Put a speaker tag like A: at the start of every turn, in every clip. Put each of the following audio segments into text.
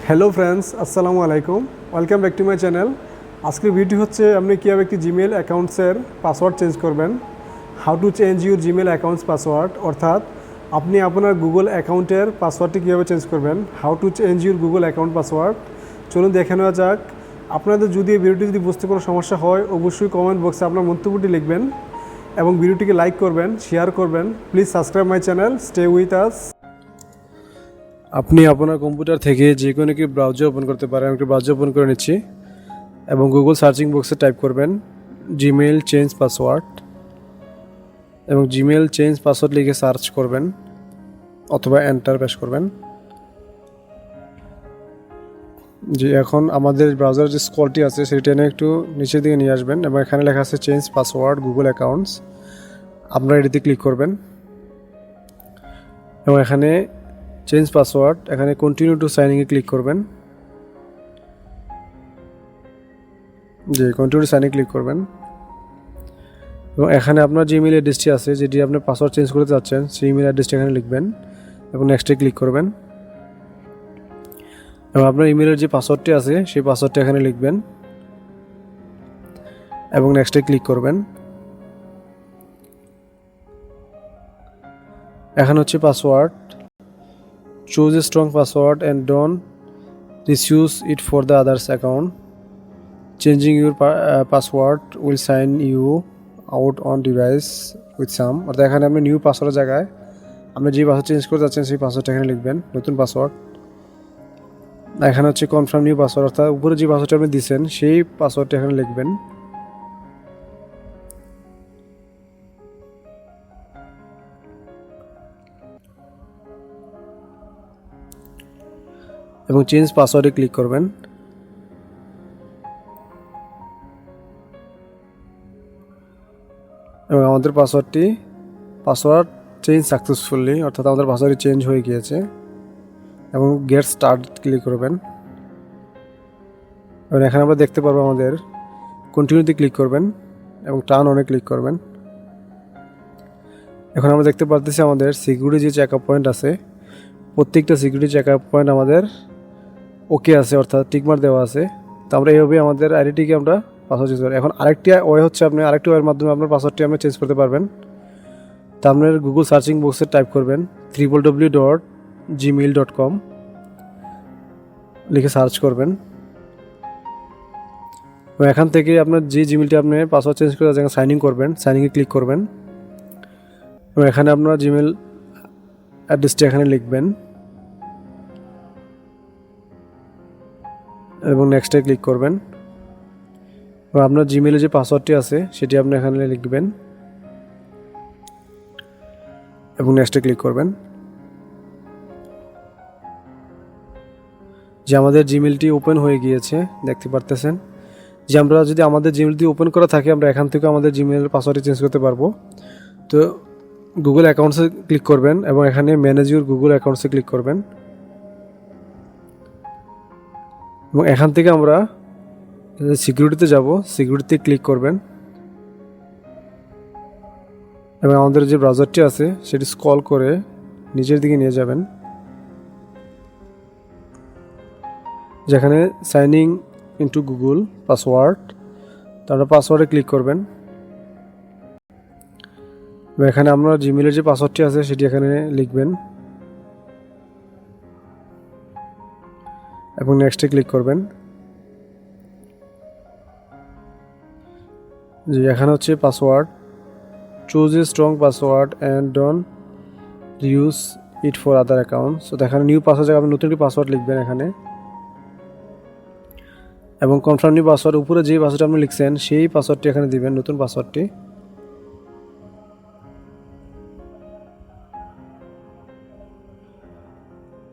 A: Hello friends, আসসালামু আলাইকুম। Welcome back to my channel. আজকের ভিডিও হচ্ছে আপনি কীভাবে একটি জিমেল অ্যাকাউন্টসের পাসওয়ার্ড চেঞ্জ করবেন। How to change your Gmail accounts password, অর্থাৎ আপনি আপনার গুগল অ্যাকাউন্টের পাসওয়ার্ডটি কীভাবে চেঞ্জ করবেন। How to change your Google account password. চলুন দেখে নেওয়া যাক। আপনাদের যদি এই ভিডিওটি যদি বুঝতে কোনো সমস্যা হয়, অবশ্যই কমেন্ট বক্সে আপনার মন্তব্যটি লিখবেন এবং ভিডিওটিকে লাইক করবেন, শেয়ার করবেন। Please subscribe my channel, stay with us. আপনি আপনার কম্পিউটার থেকে যে কোনো একটি ব্রাউজার ওপেন করতে পারেন। আমি একটি ব্রাউজার ওপেন করে নিচ্ছি এবং গুগল সার্চিং বক্সে টাইপ করবেন জিমেল চেঞ্জ পাসওয়ার্ড এবং জিমেল চেঞ্জ পাসওয়ার্ড লিখে সার্চ করবেন অথবা এন্টার প্রেস করবেন। যে এখন আমাদের ব্রাউজার যে স্ক্রলটি আছে সেটা টেনে একটু নিচের দিকে নিয়ে আসবেন এবং এখানে লেখা আছে চেঞ্জ পাসওয়ার্ড গুগল অ্যাকাউন্টস। আপনারা এটিতে ক্লিক করবেন এবং এখানে চেঞ্জ পাসওয়ার্ড, এখানে কন্টিনিউ টু সাইনিংয়ে ক্লিক করবেন। কন্টিনিউ টু সাইনিং ক্লিক করবেন এবং এখানে আপনার যে ইমেল অ্যাড্রেসটি আছে, যেটি আপনি পাসওয়ার্ড চেঞ্জ করতে চাচ্ছেন, সেই ইমেল অ্যাড্রেসটি এখানে লিখবেন এবং নেক্সটে ক্লিক করবেন এবং আপনার ইমেলের যে পাসওয়ার্ডটি আছে সেই পাসওয়ার্ডটি এখানে লিখবেন এবং নেক্সটে ক্লিক করবেন। এখানে হচ্ছে password, choose a strong password and don't misuse it for the others account. Changing your password will sign you out on device with some. অর্থাৎ এখানে আপনি নিউ পাসওয়ার্ডের জায়গায় আপনি যে পাসওয়ার্ড চেঞ্জ করতে যাচ্ছেন সেই পাসওয়ার্ডটা এখানে লিখবেন, নতুন পাসওয়ার্ড। এখানে হচ্ছে কনফার্ম নিউ পাসওয়ার্ড, অর্থাৎ উপরে যে পাসওয়ার্ডটা আপনি দিচ্ছেন সেই পাসওয়ার্ডটা এখানে লিখবেন এবং চেঞ্জ পাসওয়ার্ডে ক্লিক করবেন এবং আমাদের পাসওয়ার্ড চেঞ্জ সাকসেসফুলি, অর্থাৎ আমাদের পাসওয়ার্ডটি চেঞ্জ হয়ে গিয়েছে এবং গেট স্টার্ট ক্লিক করবেন এবং এখানে আমরা দেখতে পারবো আমাদের কন্টিনিউতে ক্লিক করবেন এবং টার্ন অনে ক্লিক করবেন। এখন আমরা দেখতে পাচ্ছি আমাদের সিকিউরিটি যে চেকআপ পয়েন্ট আছে, প্রত্যেকটা সিকিউরিটি চেকআপ পয়েন্ট আমাদের ওকে আছে, অর্থাৎ টিকমার্ক দেওয়া আছে। তো আমরা এইভাবে আমাদের আইডিটিকে আমরা পাসওয়ার্ড চেঞ্জ করি। এখন আরেকটি ওয়ে হচ্ছে আপনি আরেকটি ওয়ের মাধ্যমে আপনার পাসওয়ার্ডটি আপনি চেঞ্জ করতে পারবেন। তো আপনার গুগল সার্চিং বক্সে টাইপ করবেন www.gmail.com লিখে সার্চ করবেন এবং এখান থেকে আপনার যে জিমেলটি আপনি পাসওয়ার্ড চেঞ্জ করে যেখানে সাইন ইন করবেন, সাইনিংয়ে ক্লিক করবেন এবং এখানে আপনার জিমেল অ্যাড্রেসটি এখানে লিখবেন এবং নেক্সটে ক্লিক করবেন এবং আপনার জিমেলে যে পাসওয়ার্ডটি আছে সেটি আপনি এখানে লিখবেন এবং নেক্সটে ক্লিক করবেন। যে আমাদের জিমেলটি ওপেন হয়ে গিয়েছে, দেখতে পারতেছেন যে আমরা যদি আমাদের জিমেলটি ওপেন করা থাকে আমরা এখান থেকে আমাদের জিমেলের পাসওয়ার্ডটি চেঞ্জ করতে পারবো। তো গুগল অ্যাকাউন্টসে ক্লিক করবেন এবং এখানে ম্যানেজ ইউর গুগল অ্যাকাউন্টসে ক্লিক করবেন এবং এখান থেকে আমরা সিকিউরিটিতে যাব, সিকিউরিটিতে ক্লিক করবেন এবং আমাদের যে ব্রাউজারটি আছে সেটি স্ক্রল করে নিচের দিকে নিয়ে যাবেন, যেখানে সাইনিং ইনটু গুগল পাসওয়ার্ড, তারপর পাসওয়ার্ডে ক্লিক করবেন এবং এখানে আপনার জিমেলের যে পাসওয়ার্ডটি আছে সেটি এখানে লিখবেন এবং নেক্সটে ক্লিক করবেন। যে এখানে হচ্ছে password, choose a strong password and don't use it for other accounts. তো এখানে নিউ পাসওয়ার্ড জায়গায় আপনি নতুন একটি পাসওয়ার্ড লিখবেন এখানে এবং কনফার্ম নিউ পাসওয়ার্ড, উপরে যে পাসওয়ার্ডটি আপনি লিখছেন সেই পাসওয়ার্ডটি এখানে দিবেন, নতুন পাসওয়ার্ডটি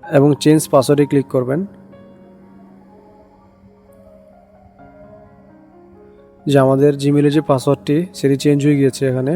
A: এবং চেঞ্জ পাসওয়ার্ডে ক্লিক করবেন। যে আমাদের জিমেলের যে পাসওয়ার্ডটি সেটি চেঞ্জ হয়ে গিয়েছে এখানে।